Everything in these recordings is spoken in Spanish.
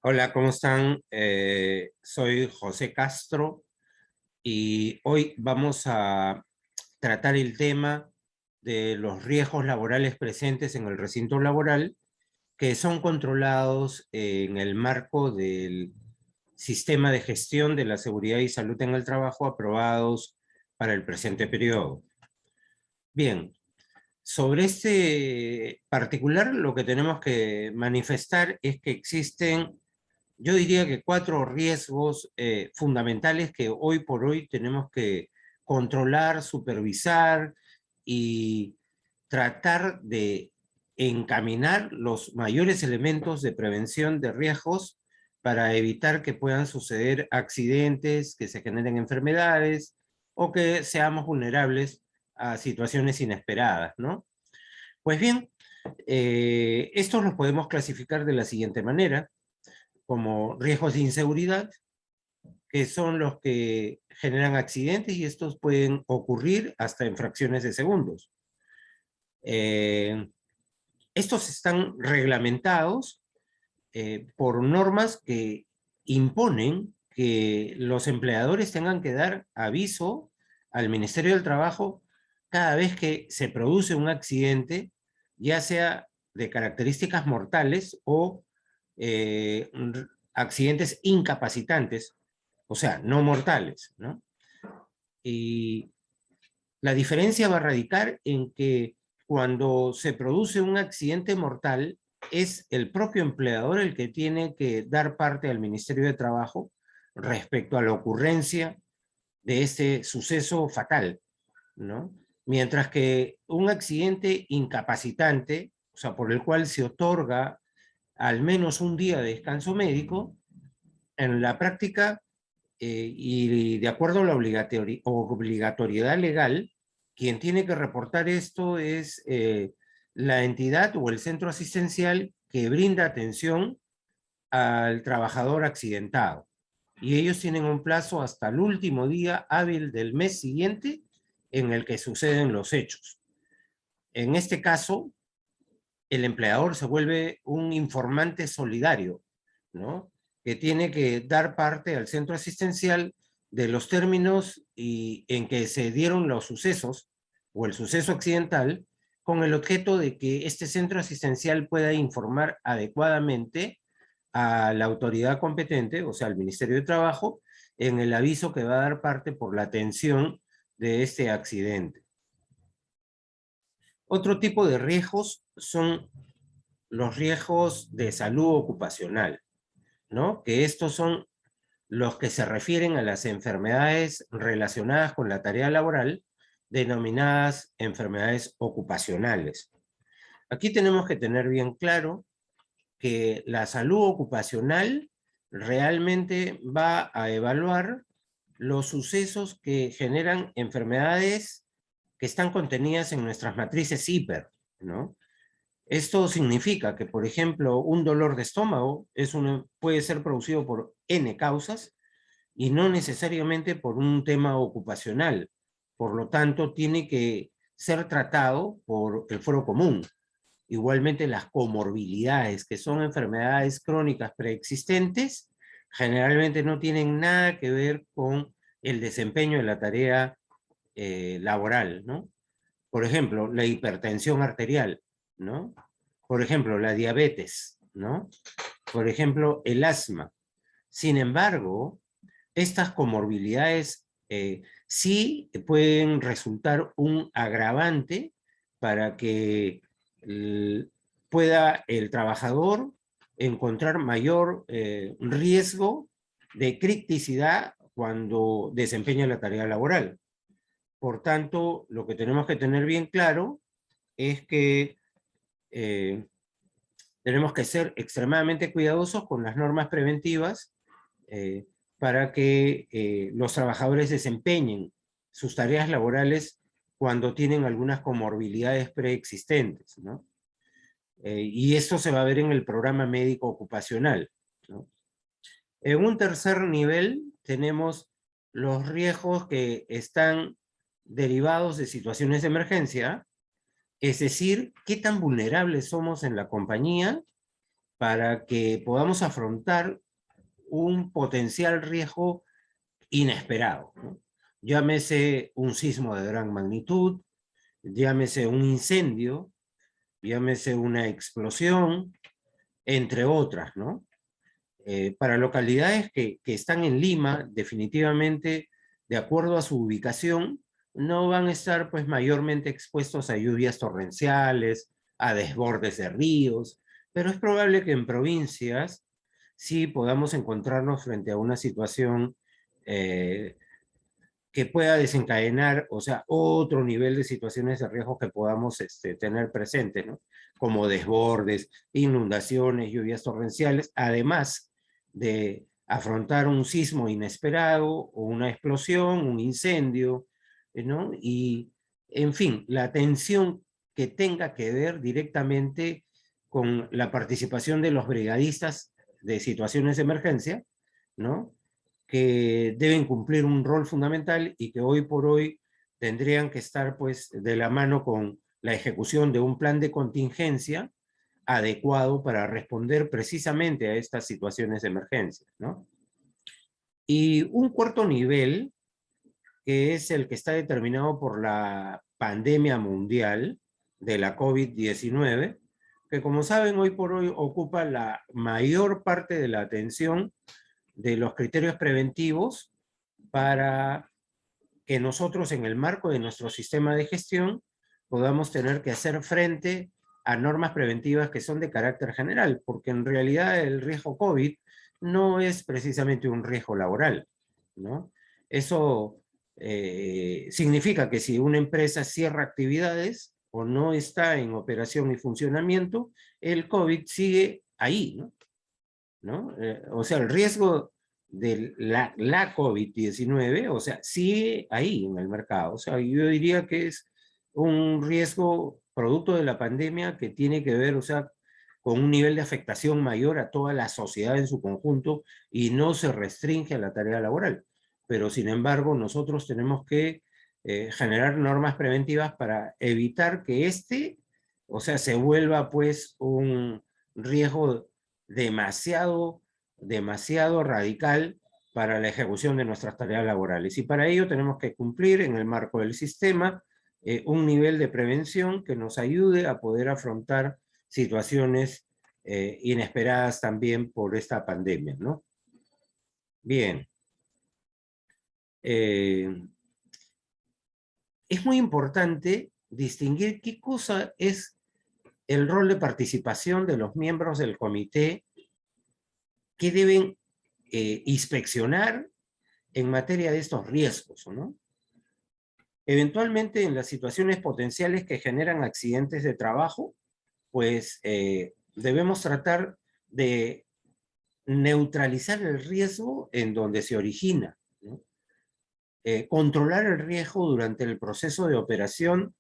Hola, ¿cómo están? Soy José Castro y hoy vamos a tratar el tema de los riesgos laborales presentes en el recinto laboral que son controlados en el marco del sistema de gestión de la seguridad y salud en el trabajo aprobados para el presente periodo. Bien, sobre este particular lo que tenemos que manifestar es que existen, yo diría que cuatro riesgos fundamentales que hoy por hoy tenemos que controlar, supervisar y tratar de encaminar los mayores elementos de prevención de riesgos para evitar que puedan suceder accidentes, que se generen enfermedades o que seamos vulnerables a situaciones inesperadas, ¿no? Pues bien, estos los podemos clasificar de la siguiente manera como riesgos de inseguridad, que son los que generan accidentes y estos pueden ocurrir hasta en fracciones de segundos. Estos están reglamentados por normas que imponen que los empleadores tengan que dar aviso al Ministerio del Trabajo cada vez que se produce un accidente, ya sea de características mortales o eh, accidentes incapacitantes, o sea, no mortales, ¿no? Y la diferencia va a radicar en que cuando se produce un accidente mortal, es el propio empleador el que tiene que dar parte al Ministerio de Trabajo respecto a la ocurrencia de este suceso fatal, ¿no? Mientras que un accidente incapacitante, o sea, por el cual se otorga al menos un día de descanso médico, en la práctica y de acuerdo a la obligatoriedad legal, quien tiene que reportar esto es la entidad o el centro asistencial que brinda atención al trabajador accidentado. Y ellos tienen un plazo hasta el último día hábil del mes siguiente en el que suceden los hechos. En este caso, el empleador se vuelve un informante solidario, ¿no? Que tiene que dar parte al centro asistencial de los términos en que se dieron los sucesos o el suceso accidental con el objeto de que este centro asistencial pueda informar adecuadamente a la autoridad competente, o sea, al Ministerio de Trabajo, en el aviso que va a dar parte por la atención de este accidente. Otro tipo de riesgos son los riesgos de salud ocupacional, ¿no? Que estos son los que se refieren a las enfermedades relacionadas con la tarea laboral, denominadas enfermedades ocupacionales. Aquí tenemos que tener bien claro que la salud ocupacional realmente va a evaluar los sucesos que generan enfermedades que están contenidas en nuestras matrices hiper, ¿no? Esto significa que, por ejemplo, un dolor de estómago puede ser producido por N causas y no necesariamente por un tema ocupacional. Por lo tanto, tiene que ser tratado por el fuero común. Igualmente, las comorbilidades, que son enfermedades crónicas preexistentes, generalmente no tienen nada que ver con el desempeño de la tarea laboral, ¿no? Por ejemplo, la hipertensión arterial, ¿no? Por ejemplo, la diabetes, ¿no? Por ejemplo, el asma. Sin embargo, estas comorbilidades sí pueden resultar un agravante para que pueda el trabajador encontrar mayor riesgo de criticidad cuando desempeña la tarea laboral. Por tanto, lo que tenemos que tener bien claro es que eh, tenemos que ser extremadamente cuidadosos con las normas preventivas eh, para que los trabajadores desempeñen sus tareas laborales cuando tienen algunas comorbilidades preexistentes, ¿no? Y esto se va a ver en el programa médico ocupacional, ¿no? En un tercer nivel tenemos los riesgos que están derivados de situaciones de emergencia, es decir, qué tan vulnerables somos en la compañía para que podamos afrontar un potencial riesgo inesperado, ¿no? Llámese un sismo de gran magnitud, llámese un incendio, llámese una explosión, entre otras, ¿no? Para localidades que están en Lima, definitivamente, de acuerdo a su ubicación, no van a estar pues mayormente expuestos a lluvias torrenciales, a desbordes de ríos, pero es probable que en provincias sí podamos encontrarnos frente a una situación eh, que pueda desencadenar, o sea, otro nivel de situaciones de riesgo que podamos tener presentes, ¿no? Como desbordes, inundaciones, lluvias torrenciales, además de afrontar un sismo inesperado o una explosión, un incendio, ¿no? Y, en fin, la atención que tenga que ver directamente con la participación de los brigadistas de situaciones de emergencia, ¿no? Que deben cumplir un rol fundamental y que hoy por hoy tendrían que estar pues de la mano con la ejecución de un plan de contingencia adecuado para responder precisamente a estas situaciones de emergencia, ¿no? Y un cuarto nivel, que es el que está determinado por la pandemia mundial de la COVID-19, que como saben hoy por hoy ocupa la mayor parte de la atención de los criterios preventivos para que nosotros en el marco de nuestro sistema de gestión podamos tener que hacer frente a normas preventivas que son de carácter general, porque en realidad el riesgo COVID no es precisamente un riesgo laboral, ¿no? Eso significa que si una empresa cierra actividades o no está en operación y funcionamiento, el COVID sigue ahí, ¿no? ¿No? O sea, el riesgo de la COVID-19, o sea, sigue ahí en el mercado. O sea, yo diría que es un riesgo producto de la pandemia que tiene que ver, o sea, con un nivel de afectación mayor a toda la sociedad en su conjunto y no se restringe a la tarea laboral. Pero, sin embargo, nosotros tenemos que generar normas preventivas para evitar que o sea, se vuelva pues un riesgo demasiado radical para la ejecución de nuestras tareas laborales. Y para ello tenemos que cumplir en el marco del sistema un nivel de prevención que nos ayude a poder afrontar situaciones inesperadas también por esta pandemia, ¿no? Bien. Es muy importante distinguir qué cosa es el rol de participación de los miembros del comité que deben inspeccionar en materia de estos riesgos, ¿no? Eventualmente en las situaciones potenciales que generan accidentes de trabajo, pues debemos tratar de neutralizar el riesgo en donde se origina, ¿no? Controlar el riesgo durante el proceso de operación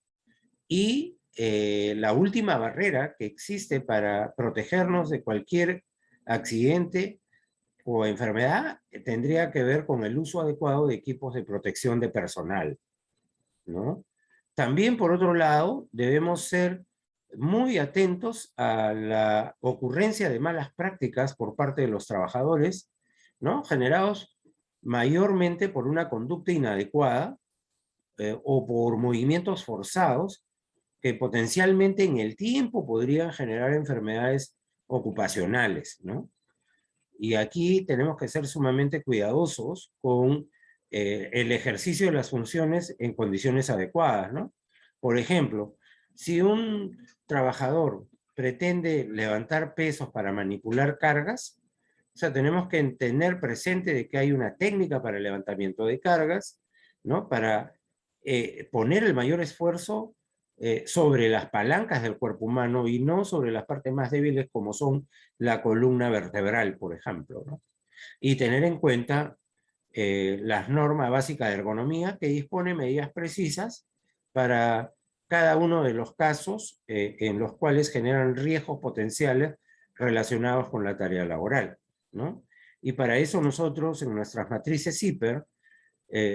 y la última barrera que existe para protegernos de cualquier accidente o enfermedad tendría que ver con el uso adecuado de equipos de protección de personal, ¿no? También, por otro lado, debemos ser muy atentos a la ocurrencia de malas prácticas por parte de los trabajadores, ¿no? Generados mayormente por una conducta inadecuada o por movimientos forzados que potencialmente en el tiempo podrían generar enfermedades ocupacionales, ¿no? Y aquí tenemos que ser sumamente cuidadosos con el ejercicio de las funciones en condiciones adecuadas, ¿no? Por ejemplo, si un trabajador pretende levantar pesos para manipular cargas, o sea, tenemos que tener presente de que hay una técnica para el levantamiento de cargas, ¿no? Para poner el mayor esfuerzo sobre las palancas del cuerpo humano y no sobre las partes más débiles como son la columna vertebral, por ejemplo, ¿no? Y tener en cuenta las normas básicas de ergonomía que dispone medidas precisas para cada uno de los casos en los cuales generan riesgos potenciales relacionados con la tarea laboral, ¿no? Y para eso nosotros en nuestras matrices CIPER,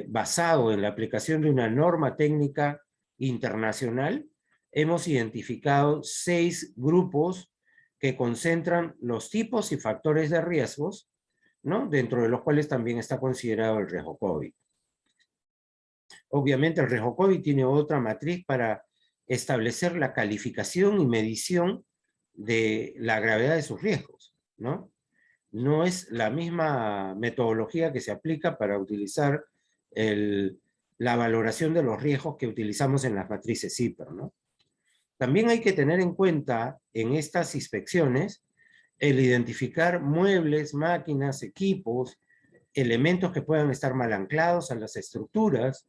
basado en la aplicación de una norma técnica internacional, hemos identificado 6 grupos que concentran los tipos y factores de riesgos, ¿no? Dentro de los cuales también está considerado el riesgo COVID. Obviamente el riesgo COVID tiene otra matriz para establecer la calificación y medición de la gravedad de sus riesgos, ¿no? No es la misma metodología que se aplica para utilizar la valoración de los riesgos que utilizamos en las matrices CIPER, ¿no? También hay que tener en cuenta en estas inspecciones el identificar muebles, máquinas, equipos, elementos que puedan estar mal anclados a las estructuras,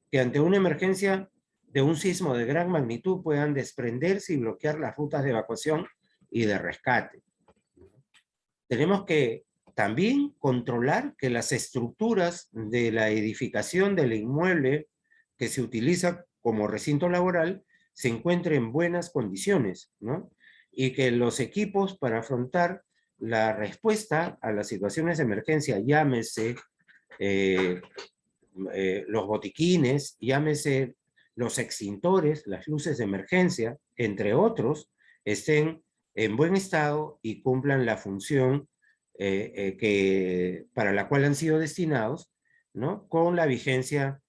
que ante una emergencia de un sismo de gran magnitud puedan desprenderse y bloquear las rutas de evacuación y de rescate. Tenemos que también controlar que las estructuras de la edificación del inmueble que se utiliza como recinto laboral se encuentren en buenas condiciones, ¿no? Y que los equipos para afrontar la respuesta a las situaciones de emergencia, llámese los botiquines, llámese los extintores, las luces de emergencia, entre otros, estén en buen estado y cumplan la función para la cual han sido destinados, ¿no? Con la vigencia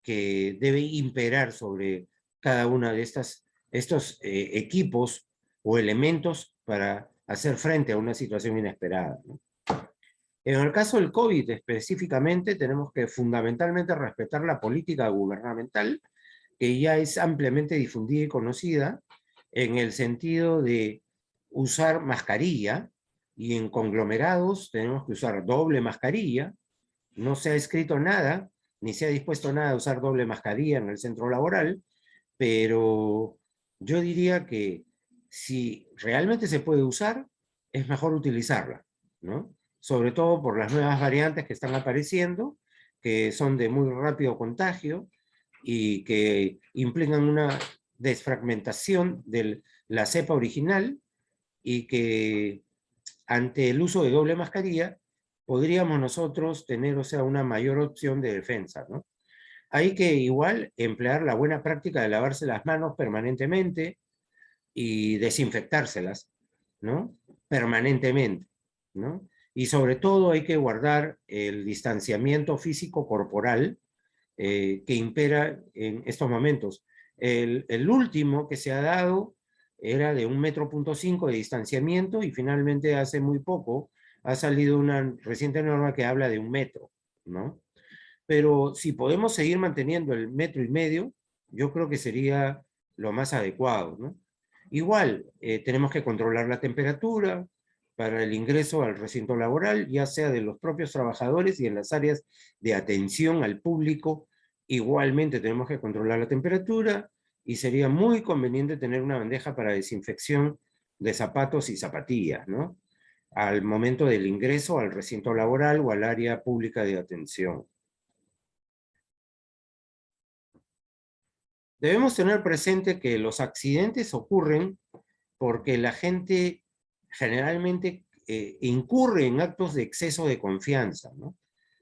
que debe imperar sobre cada una de estos equipos o elementos para hacer frente a una situación inesperada, ¿no? En el caso del COVID específicamente, tenemos que fundamentalmente respetar la política gubernamental, que ya es ampliamente difundida y conocida, en el sentido de usar mascarilla, y en conglomerados tenemos que usar doble mascarilla. No se ha escrito nada, ni se ha dispuesto nada a usar doble mascarilla en el centro laboral, pero yo diría que si realmente se puede usar, es mejor utilizarla, ¿no? Sobre todo por las nuevas variantes que están apareciendo, que son de muy rápido contagio y que implican una desfragmentación de la cepa original, y que ante el uso de doble mascarilla podríamos nosotros tener, o sea, una mayor opción de defensa, ¿no? Hay que igual emplear la buena práctica de lavarse las manos permanentemente y desinfectárselas, ¿no? Permanentemente, ¿no? Y sobre todo hay que guardar el distanciamiento físico corporal que impera en estos momentos. El último que se ha dado era de 1,5 metros de distanciamiento, y finalmente hace muy poco ha salido una reciente norma que habla de 1 metro, ¿no? Pero si podemos seguir manteniendo el 1,5 metros, yo creo que sería lo más adecuado, ¿no? Igual, tenemos que controlar la temperatura para el ingreso al recinto laboral, ya sea de los propios trabajadores, y en las áreas de atención al público, igualmente tenemos que controlar la temperatura, y sería muy conveniente tener una bandeja para desinfección de zapatos y zapatillas, ¿no? Al momento del ingreso al recinto laboral o al área pública de atención. Debemos tener presente que los accidentes ocurren porque la gente generalmente incurre en actos de exceso de confianza, ¿no?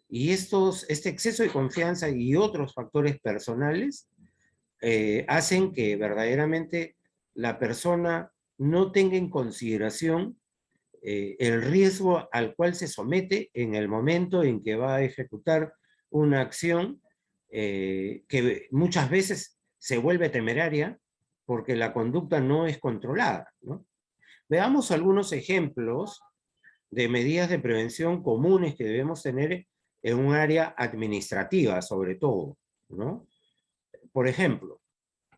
Y este exceso de confianza y otros factores personales hacen que verdaderamente la persona no tenga en consideración el riesgo al cual se somete en el momento en que va a ejecutar una acción que muchas veces se vuelve temeraria porque la conducta no es controlada, ¿no? Veamos algunos ejemplos de medidas de prevención comunes que debemos tener en un área administrativa, sobre todo, ¿no? Por ejemplo,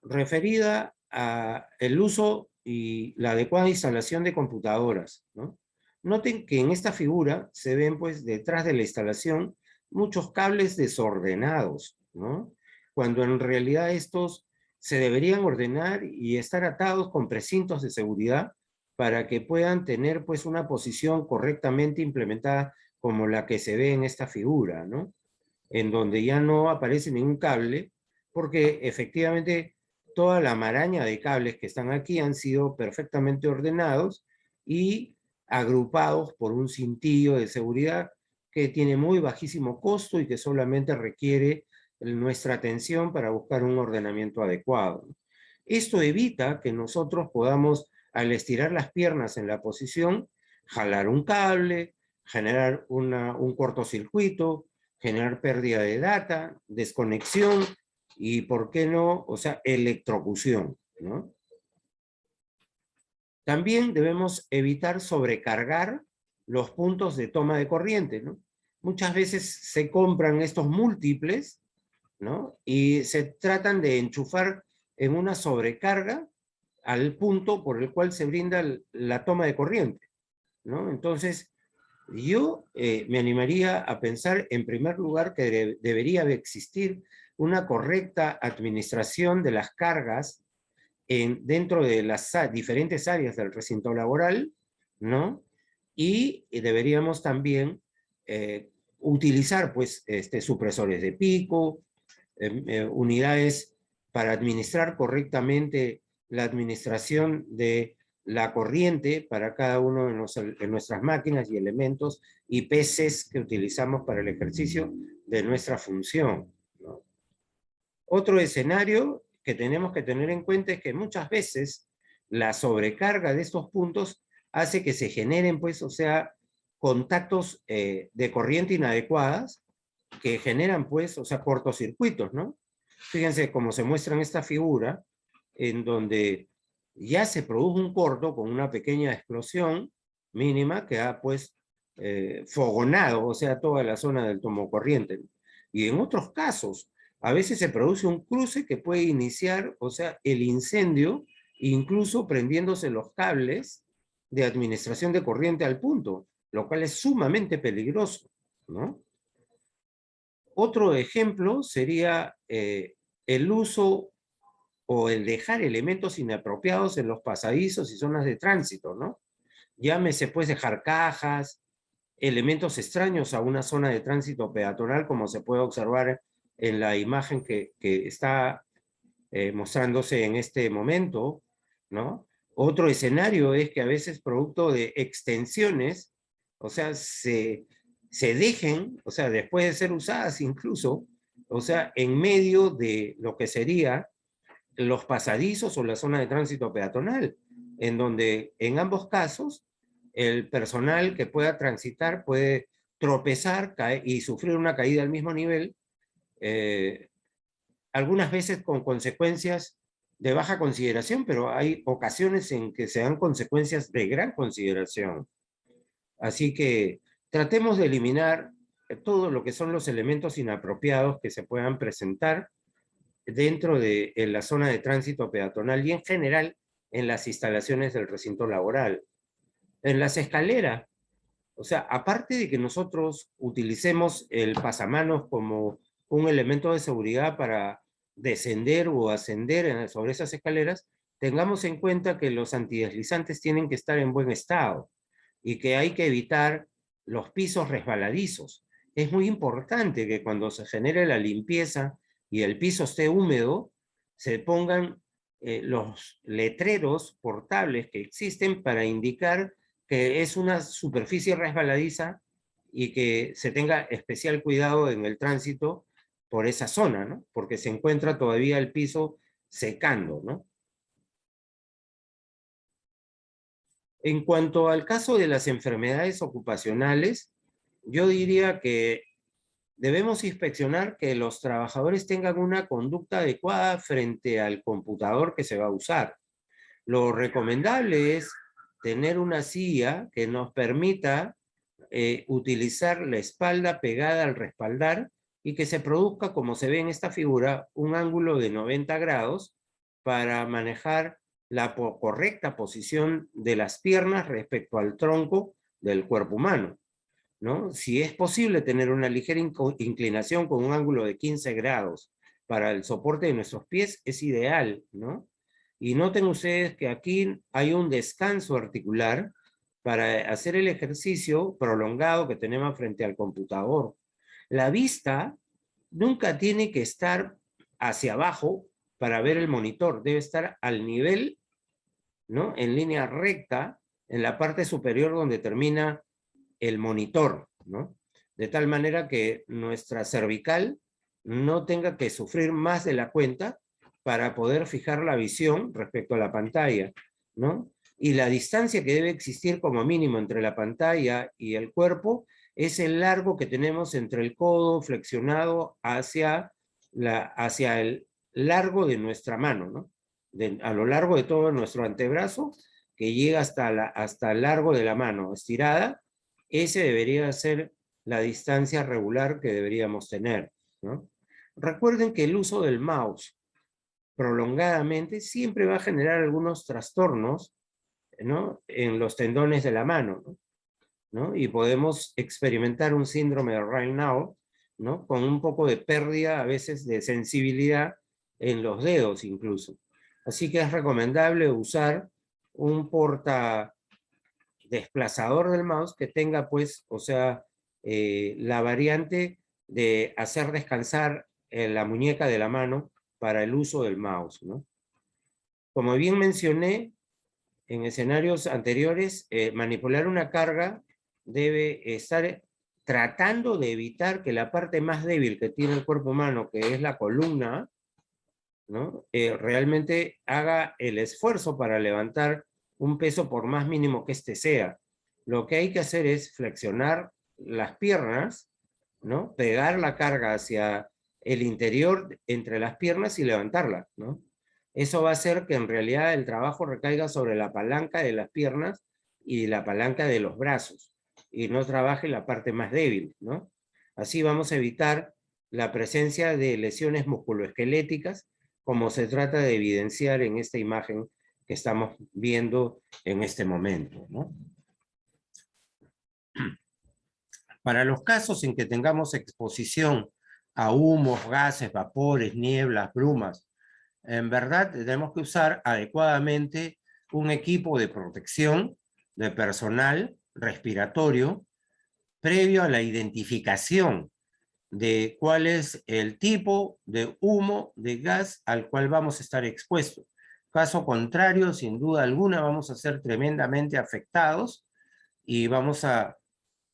referida a el uso y la adecuada instalación de computadoras, ¿no? Noten que en esta figura se ven, pues, detrás de la instalación muchos cables desordenados, ¿no? Cuando en realidad estos se deberían ordenar y estar atados con precintos de seguridad para que puedan tener, pues, una posición correctamente implementada, como la que se ve en esta figura, ¿no? En donde ya no aparece ningún cable, porque efectivamente toda la maraña de cables que están aquí han sido perfectamente ordenados y agrupados por un cintillo de seguridad que tiene muy bajísimo costo y que solamente requiere nuestra atención para buscar un ordenamiento adecuado. Esto evita que nosotros podamos al estirar las piernas en la posición, jalar un cable, generar un cortocircuito, generar pérdida de data, desconexión y, ¿por qué no? O sea, electrocución, ¿no? También debemos evitar sobrecargar los puntos de toma de corriente, ¿no? Muchas veces se compran estos múltiples, ¿no? Y se tratan de enchufar en una sobrecarga al punto por el cual se brinda la toma de corriente, ¿no? Entonces, yo me animaría a pensar, en primer lugar, que debería de existir una correcta administración de las cargas dentro de las diferentes áreas del recinto laboral, ¿no? Y deberíamos también utilizar, pues, supresores de pico, unidades para administrar correctamente la administración de la corriente para cada uno de nuestras máquinas y elementos y peces que utilizamos para el ejercicio de nuestra función, ¿no? Otro escenario que tenemos que tener en cuenta es que muchas veces la sobrecarga de estos puntos hace que se generen, pues, o sea, contactos de corriente inadecuadas que generan, pues, o sea, cortocircuitos, ¿no? Fíjense cómo se muestra en esta figura, en donde ya se produjo un corto con una pequeña explosión mínima que ha, pues, fogonado, o sea, toda la zona del tomocorriente. Y en otros casos, a veces se produce un cruce que puede iniciar, o sea, el incendio, incluso prendiéndose los cables de administración de corriente al punto, lo cual es sumamente peligroso, ¿no? Otro ejemplo sería el uso o el dejar elementos inapropiados en los pasadizos y zonas de tránsito, ¿no? Llámese, pues, dejar cajas, elementos extraños a una zona de tránsito peatonal, como se puede observar en la imagen que está mostrándose en este momento, ¿no? Otro escenario es que a veces producto de extensiones, o sea, se dejen, o sea, después de ser usadas incluso, o sea, en medio de lo que sería los pasadizos o la zona de tránsito peatonal, en donde en ambos casos el personal que pueda transitar puede tropezar y sufrir una caída al mismo nivel, algunas veces con consecuencias de baja consideración, pero hay ocasiones en que se dan consecuencias de gran consideración. Así que tratemos de eliminar todo lo que son los elementos inapropiados que se puedan presentar dentro de la zona de tránsito peatonal y en general en las instalaciones del recinto laboral. En las escaleras, o sea, aparte de que nosotros utilicemos el pasamanos como un elemento de seguridad para descender o ascender sobre esas escaleras, tengamos en cuenta que los antideslizantes tienen que estar en buen estado y que hay que evitar los pisos resbaladizos. Es muy importante que cuando se genere la limpieza y el piso esté húmedo, se pongan los letreros portables que existen para indicar que es una superficie resbaladiza y que se tenga especial cuidado en el tránsito por esa zona, ¿no? Porque se encuentra todavía el piso secando, ¿no? En cuanto al caso de las enfermedades ocupacionales, yo diría que debemos inspeccionar que los trabajadores tengan una conducta adecuada frente al computador que se va a usar. Lo recomendable es tener una silla que nos permita utilizar la espalda pegada al respaldar y que se produzca, como se ve en esta figura, un ángulo de 90 grados para manejar la correcta posición de las piernas respecto al tronco del cuerpo humano, ¿no? Si es posible tener una ligera inclinación con un ángulo de 15 grados para el soporte de nuestros pies, es ideal, ¿no? Y noten ustedes que aquí hay un descanso articular para hacer el ejercicio prolongado que tenemos frente al computador. La vista nunca tiene que estar hacia abajo para ver el monitor, debe estar al nivel, ¿no? En línea recta, en la parte superior donde termina el monitor, ¿no? De tal manera que nuestra cervical no tenga que sufrir más de la cuenta para poder fijar la visión respecto a la pantalla, ¿no? y la distancia que debe existir como mínimo entre la pantalla y el cuerpo es el largo que tenemos entre el codo flexionado hacia el largo de nuestra mano, ¿no? A lo largo de todo nuestro antebrazo, que llega hasta el largo de la mano estirada, ese debería ser la distancia regular que deberíamos tener, ¿no? Recuerden que el uso del mouse prolongadamente siempre va a generar algunos trastornos, ¿no? En los tendones de la mano, ¿no? ¿No? Y podemos experimentar un síndrome de Raynaud, ¿no? Con un poco de pérdida a veces de sensibilidad en los dedos incluso. Así que es recomendable usar un porta desplazador del mouse que tenga pues, o sea, la variante de hacer descansar la muñeca de la mano para el uso del mouse, ¿no? Como bien mencioné en escenarios anteriores, manipular una carga debe estar tratando de evitar que la parte más débil que tiene el cuerpo humano, que es la columna, ¿no? Realmente haga el esfuerzo para levantar un peso por más mínimo que éste sea. Lo que hay que hacer es flexionar las piernas, ¿no? Pegar la carga hacia el interior entre las piernas y levantarla, ¿no? Eso va a hacer que en realidad el trabajo recaiga sobre la palanca de las piernas y la palanca de los brazos, y no trabaje la parte más débil, ¿no? Así vamos a evitar la presencia de lesiones musculoesqueléticas, como se trata de evidenciar en esta imagen que estamos viendo en este momento, ¿no? Para los casos en que tengamos exposición a humos, gases, vapores, nieblas, brumas, en verdad tenemos que usar adecuadamente un equipo de protección de personal respiratorio previo a la identificación de cuál es el tipo de humo, de gas al cual vamos a estar expuestos. Caso contrario, sin duda alguna, vamos a ser tremendamente afectados y vamos a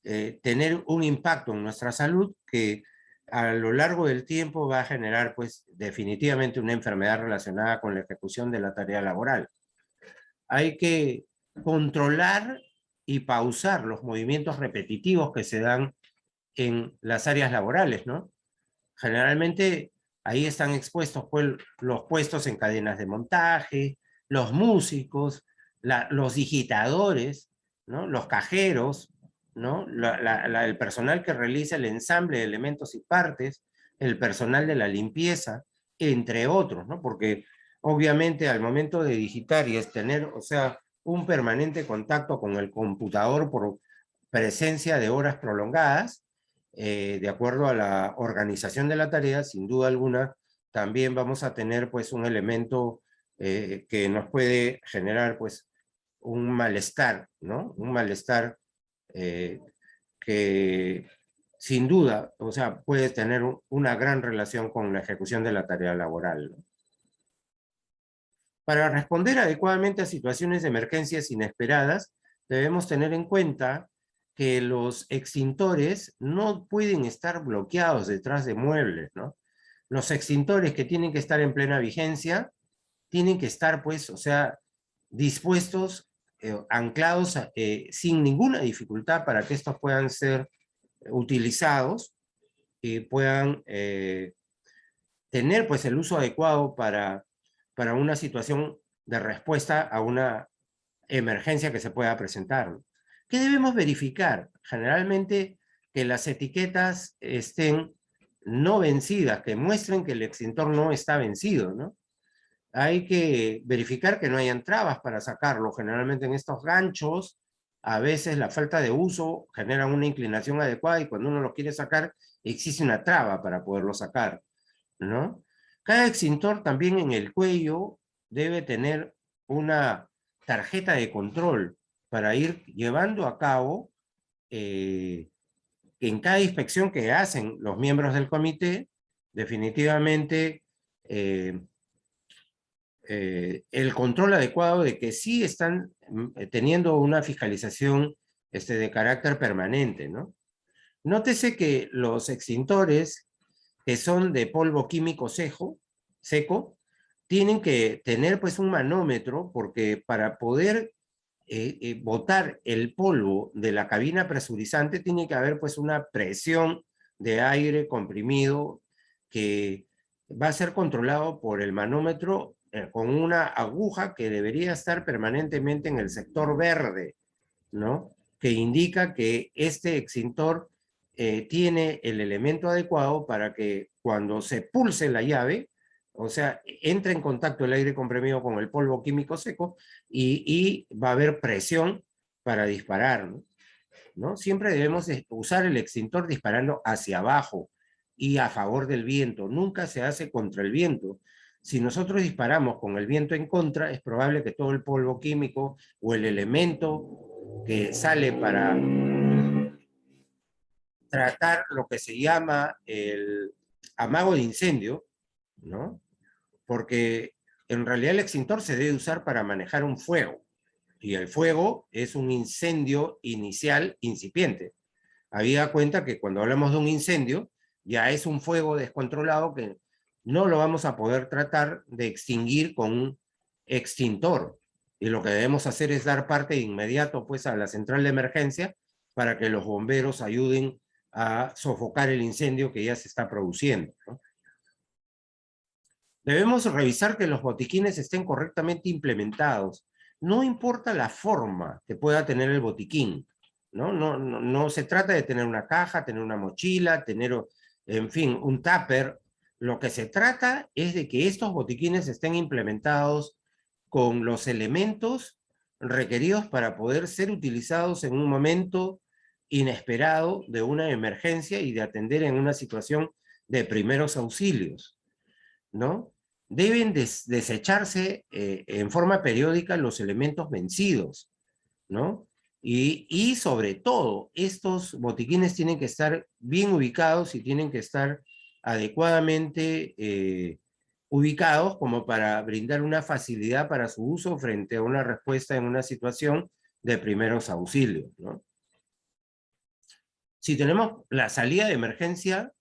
tener un impacto en nuestra salud que a lo largo del tiempo va a generar pues definitivamente una enfermedad relacionada con la ejecución de la tarea laboral. Hay que controlar y pausar los movimientos repetitivos que se dan en las áreas laborales, ¿no? Generalmente ahí están expuestos pues, los puestos en cadenas de montaje, los músicos, los digitadores, ¿no? Los cajeros, ¿no? El personal que realiza el ensamble de elementos y partes, el personal de la limpieza, entre otros, ¿no? Porque obviamente al momento de digitar y es tener, o sea, un permanente contacto con el computador por presencia de horas prolongadas, de acuerdo a la organización de la tarea, sin duda alguna, también vamos a tener pues un elemento que nos puede generar pues un malestar, ¿no? Un malestar que sin duda, o sea, puede tener una gran relación con la ejecución de la tarea laboral, ¿no? Para responder adecuadamente a situaciones de emergencias inesperadas, debemos tener en cuenta que los extintores no pueden estar bloqueados detrás de muebles, ¿no? Los extintores que tienen que estar en plena vigencia tienen que estar, pues, o sea, dispuestos, anclados sin ninguna dificultad para que estos puedan ser utilizados y puedan tener, pues, el uso adecuado para una situación de respuesta a una emergencia que se pueda presentar. ¿Qué debemos verificar? Generalmente que las etiquetas estén no vencidas, que muestren que el extintor no está vencido, ¿no? Hay que verificar que no hayan trabas para sacarlo. Generalmente en estos ganchos, a veces la falta de uso genera una inclinación adecuada y cuando uno lo quiere sacar, existe una traba para poderlo sacar, ¿no? Cada extintor también en el cuello debe tener una tarjeta de control para ir llevando a cabo en cada inspección que hacen los miembros del comité, definitivamente el control adecuado de que sí están teniendo una fiscalización de carácter permanente, ¿no? Nótese que los extintores que son de polvo químico seco, tienen que tener pues un manómetro porque para poder botar el polvo de la cabina presurizante, tiene que haber pues una presión de aire comprimido que va a ser controlado por el manómetro con una aguja que debería estar permanentemente en el sector verde, ¿no? Que indica que este extintor tiene el elemento adecuado para que cuando se pulse la llave, o sea, entra en contacto el aire comprimido con el polvo químico seco y va a haber presión para disparar, ¿no? ¿No? Siempre debemos usar el extintor disparando hacia abajo y a favor del viento. Nunca se hace contra el viento. Si nosotros disparamos con el viento en contra, es probable que todo el polvo químico o el elemento que sale para tratar lo que se llama el amago de incendio, ¿no? Porque en realidad el extintor se debe usar para manejar un fuego, y el fuego es un incendio inicial incipiente. Habida cuenta que cuando hablamos de un incendio, ya es un fuego descontrolado que no lo vamos a poder tratar de extinguir con un extintor. Y lo que debemos hacer es dar parte de inmediato pues, a la central de emergencia para que los bomberos ayuden a sofocar el incendio que ya se está produciendo, ¿no? Debemos revisar que los botiquines estén correctamente implementados. No importa la forma que pueda tener el botiquín, ¿no? No se trata de tener una caja, tener una mochila, tener, en fin, un tupper. Lo que se trata es de que estos botiquines estén implementados con los elementos requeridos para poder ser utilizados en un momento inesperado de una emergencia y de atender en una situación de primeros auxilios, ¿no? Deben desecharse en forma periódica los elementos vencidos, ¿no? Y sobre todo, estos botiquines tienen que estar bien ubicados y tienen que estar adecuadamente ubicados como para brindar una facilidad para su uso frente a una respuesta en una situación de primeros auxilios, ¿no? Si tenemos la salida de emergencia,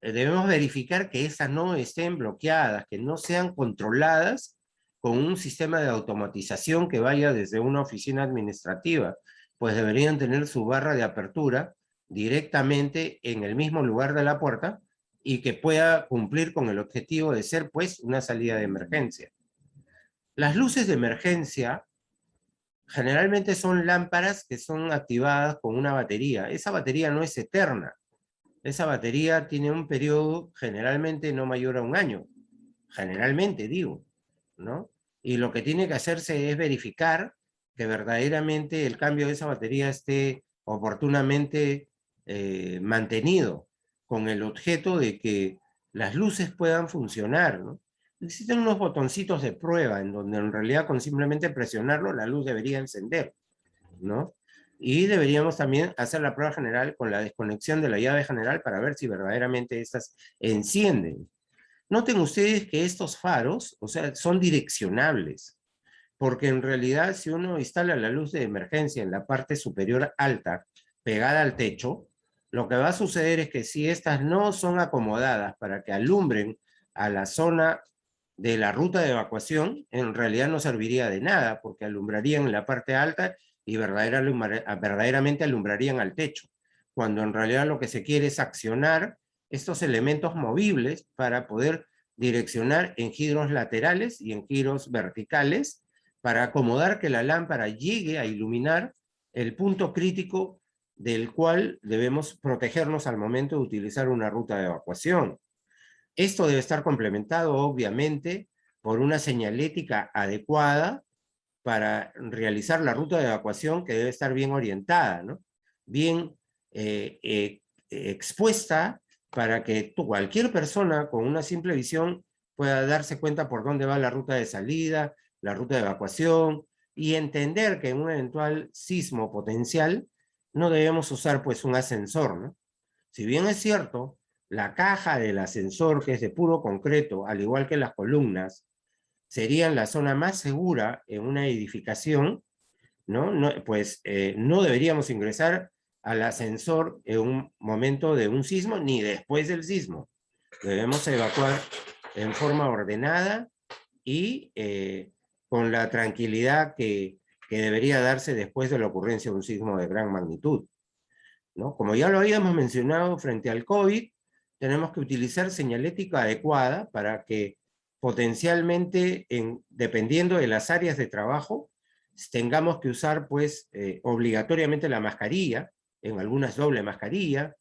debemos verificar que esas no estén bloqueadas, que no sean controladas con un sistema de automatización que vaya desde una oficina administrativa, pues deberían tener su barra de apertura directamente en el mismo lugar de la puerta y que pueda cumplir con el objetivo de ser, pues, una salida de emergencia. Las luces de emergencia generalmente son lámparas que son activadas con una batería. Esa batería no es eterna. Esa batería tiene un periodo generalmente no mayor a un año. Generalmente, digo, ¿no? Y lo que tiene que hacerse es verificar que verdaderamente el cambio de esa batería esté oportunamente mantenido con el objeto de que las luces puedan funcionar, ¿no? Existen unos botoncitos de prueba en donde en realidad con simplemente presionarlo la luz debería encender, ¿no? Y deberíamos también hacer la prueba general con la desconexión de la llave general para ver si verdaderamente estas encienden. Noten ustedes que estos faros, o sea, son direccionables, porque en realidad si uno instala la luz de emergencia en la parte superior alta, pegada al techo, lo que va a suceder es que si estas no son acomodadas para que alumbren a la zona de la ruta de evacuación, en realidad no serviría de nada, porque alumbrarían en la parte alta y verdaderamente alumbrarían al techo, cuando en realidad lo que se quiere es accionar estos elementos movibles para poder direccionar en giros laterales y en giros verticales para acomodar que la lámpara llegue a iluminar el punto crítico del cual debemos protegernos al momento de utilizar una ruta de evacuación. Esto debe estar complementado, obviamente, por una señalética adecuada para realizar la ruta de evacuación, que debe estar bien orientada, ¿no? Bien expuesta para que cualquier persona con una simple visión pueda darse cuenta por dónde va la ruta de salida, la ruta de evacuación, y entender que en un eventual sismo potencial no debemos usar pues un ascensor, ¿no? Si bien es cierto, la caja del ascensor, que es de puro concreto, al igual que las columnas, serían la zona más segura en una edificación, ¿no? Pues no deberíamos ingresar al ascensor en un momento de un sismo ni después del sismo. Debemos evacuar en forma ordenada y con la tranquilidad que que debería darse después de la ocurrencia de un sismo de gran magnitud, ¿no? Como ya lo habíamos mencionado frente al COVID, tenemos que utilizar señalética adecuada para que potencialmente, dependiendo de las áreas de trabajo, tengamos que usar pues obligatoriamente la mascarilla, en algunas doble mascarilla,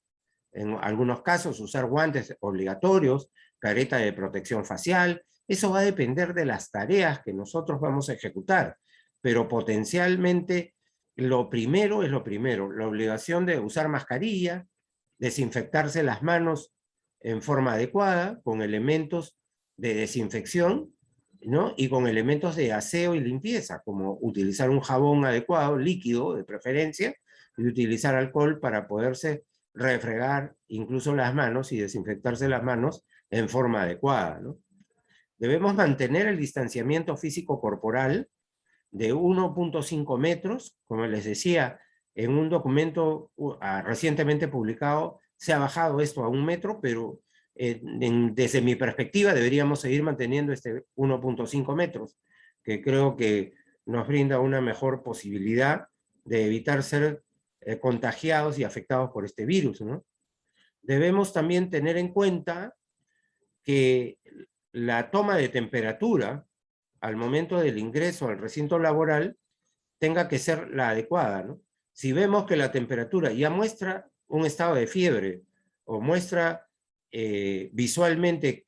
en algunos casos usar guantes obligatorios, careta de protección facial. Eso va a depender de las tareas que nosotros vamos a ejecutar, pero potencialmente lo primero es lo primero, la obligación de usar mascarilla, desinfectarse las manos en forma adecuada, con elementos de desinfección, ¿no? Y con elementos de aseo y limpieza, como utilizar un jabón adecuado, líquido de preferencia, y utilizar alcohol para poderse refregar incluso las manos y desinfectarse las manos en forma adecuada, ¿no? Debemos mantener el distanciamiento físico corporal de 1.5 metros, como les decía, en un documento recientemente publicado se ha bajado esto a 1 metro, pero desde mi perspectiva deberíamos seguir manteniendo este 1.5 metros, que creo que nos brinda una mejor posibilidad de evitar ser contagiados y afectados por este virus, ¿no? Debemos también tener en cuenta que la toma de temperatura al momento del ingreso al recinto laboral tenga que ser la adecuada, ¿no? Si vemos que la temperatura ya muestra un estado de fiebre o muestra visualmente,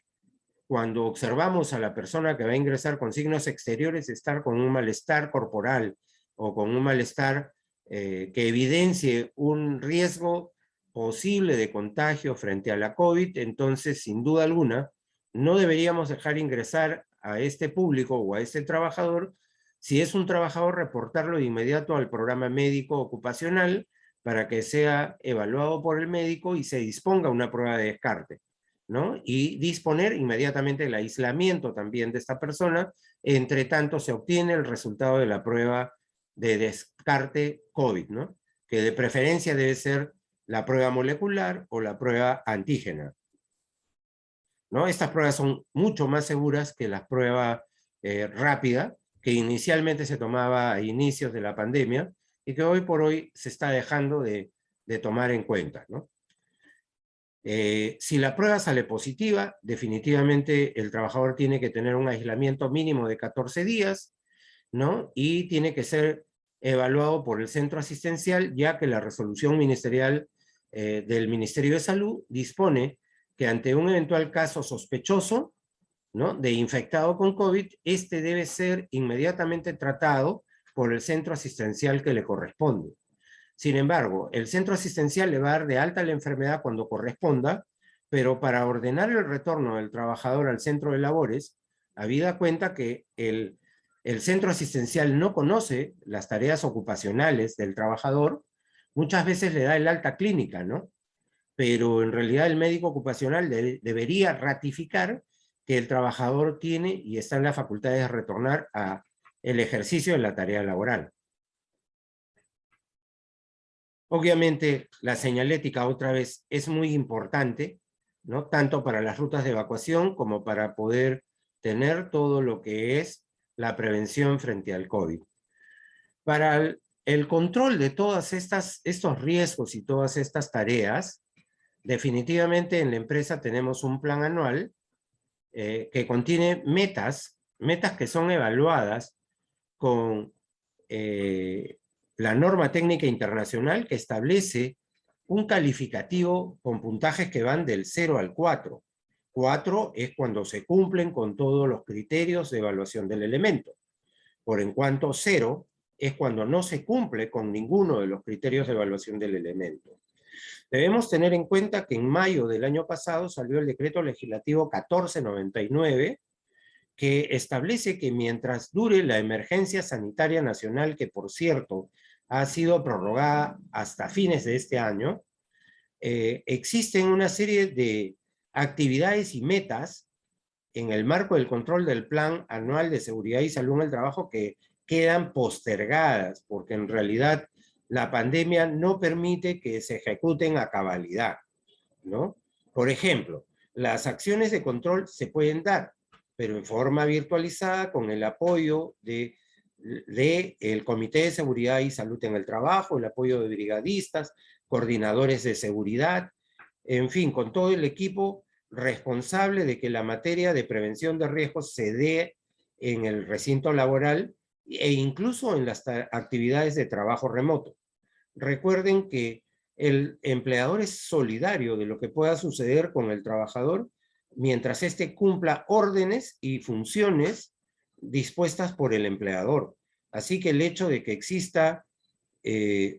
cuando observamos a la persona que va a ingresar con signos exteriores, estar con un malestar corporal o con un malestar que evidencie un riesgo posible de contagio frente a la COVID, entonces, sin duda alguna, no deberíamos dejar ingresar a este público o a este trabajador. Si es un trabajador, reportarlo de inmediato al programa médico ocupacional para que sea evaluado por el médico y se disponga una prueba de descarte, ¿no? Y disponer inmediatamente el aislamiento también de esta persona, entre tanto se obtiene el resultado de la prueba de descarte COVID, ¿no? Que de preferencia debe ser la prueba molecular o la prueba antígena, ¿no? Estas pruebas son mucho más seguras que la prueba rápida, que inicialmente se tomaba a inicios de la pandemia y que hoy por hoy se está dejando de tomar en cuenta, ¿no? Si la prueba sale positiva, definitivamente el trabajador tiene que tener un aislamiento mínimo de 14 días, ¿no? Y tiene que ser evaluado por el centro asistencial, ya que la resolución ministerial del Ministerio de Salud dispone que ante un eventual caso sospechoso, ¿no?, de infectado con COVID, este debe ser inmediatamente tratado por el centro asistencial que le corresponde. Sin embargo, el centro asistencial le va a dar de alta la enfermedad cuando corresponda, pero para ordenar el retorno del trabajador al centro de labores, habida cuenta que el centro asistencial no conoce las tareas ocupacionales del trabajador, muchas veces le da el alta clínica, ¿no? Pero en realidad el médico ocupacional debería ratificar que el trabajador tiene y está en la facultad de retornar a el ejercicio de la tarea laboral. Obviamente, la señalética, otra vez, es muy importante, ¿no? Tanto para las rutas de evacuación como para poder tener todo lo que es la prevención frente al COVID. Para el control de todas estos riesgos y todas estas tareas, definitivamente en la empresa tenemos un plan anual que contiene metas que son evaluadas con la norma técnica internacional, que establece un calificativo con puntajes que van del 0 al 4. 4 es cuando se cumplen con todos los criterios de evaluación del elemento. Por en cuanto 0 es cuando no se cumple con ninguno de los criterios de evaluación del elemento. Debemos tener en cuenta que en mayo del año pasado salió el decreto legislativo 1499, que establece que mientras dure la emergencia sanitaria nacional, que por cierto ha sido prorrogada hasta fines de este año, existen una serie de actividades y metas en el marco del control del Plan Anual de Seguridad y Salud en el Trabajo que quedan postergadas, porque en realidad la pandemia no permite que se ejecuten a cabalidad, ¿no? Por ejemplo, las acciones de control se pueden dar, pero en forma virtualizada, con el apoyo de del Comité de Seguridad y Salud en el Trabajo, el apoyo de brigadistas, coordinadores de seguridad, en fin, con todo el equipo responsable de que la materia de prevención de riesgos se dé en el recinto laboral e incluso en las actividades de trabajo remoto. Recuerden que el empleador es solidario de lo que pueda suceder con el trabajador mientras éste cumpla órdenes y funciones dispuestas por el empleador. Así que el hecho de que exista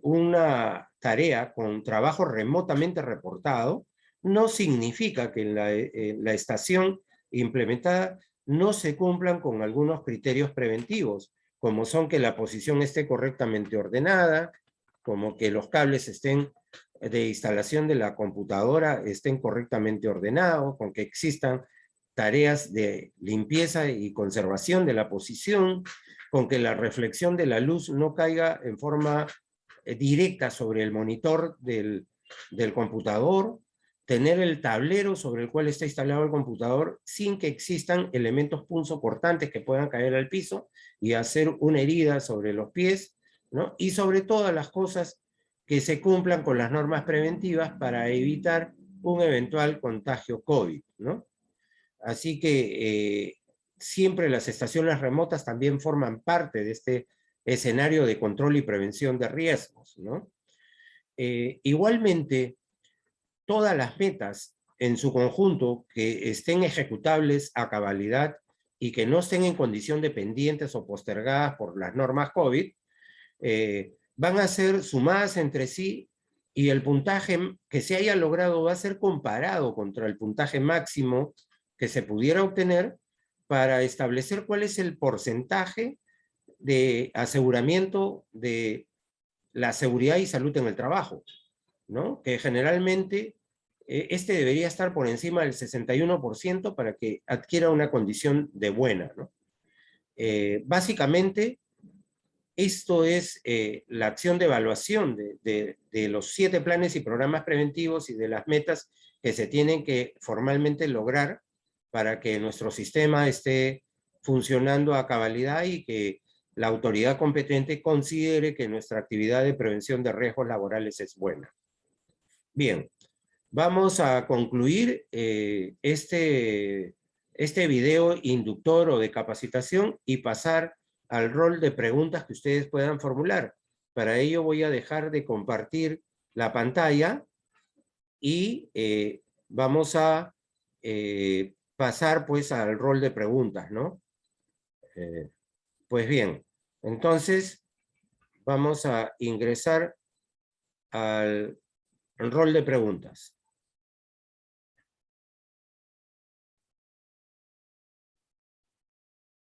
una tarea con trabajo remotamente reportado no significa que en la estación implementada no se cumplan con algunos criterios preventivos, como son que la posición esté correctamente ordenada, como que los cables estén de instalación de la computadora estén correctamente ordenados, con que existan tareas de limpieza y conservación de la posición, con que la reflexión de la luz no caiga en forma directa sobre el monitor del computador, tener el tablero sobre el cual está instalado el computador sin que existan elementos punzocortantes que puedan caer al piso y hacer una herida sobre los pies, ¿no? Y sobre todas las cosas que se cumplan con las normas preventivas para evitar un eventual contagio COVID, ¿no? Así que siempre las estaciones remotas también forman parte de este escenario de control y prevención de riesgos, ¿no? Igualmente, todas las metas en su conjunto que estén ejecutables a cabalidad y que no estén en condición de pendientes o postergadas por las normas COVID, van a ser sumadas entre sí y el puntaje que se haya logrado va a ser comparado contra el puntaje máximo que se pudiera obtener para establecer cuál es el porcentaje de aseguramiento de la seguridad y salud en el trabajo, ¿no? Que generalmente este debería estar por encima del 61% para que adquiera una condición de buena, ¿no? Básicamente, esto es la acción de evaluación de los 7 planes y programas preventivos y de las metas que se tienen que formalmente lograr para que nuestro sistema esté funcionando a cabalidad y que la autoridad competente considere que nuestra actividad de prevención de riesgos laborales es buena. Bien, vamos a concluir este video inductor o de capacitación y pasar al rol de preguntas que ustedes puedan formular. Para ello voy a dejar de compartir la pantalla y vamos a pasar pues al rol de preguntas, ¿no? Pues bien, entonces vamos a ingresar al rol de preguntas.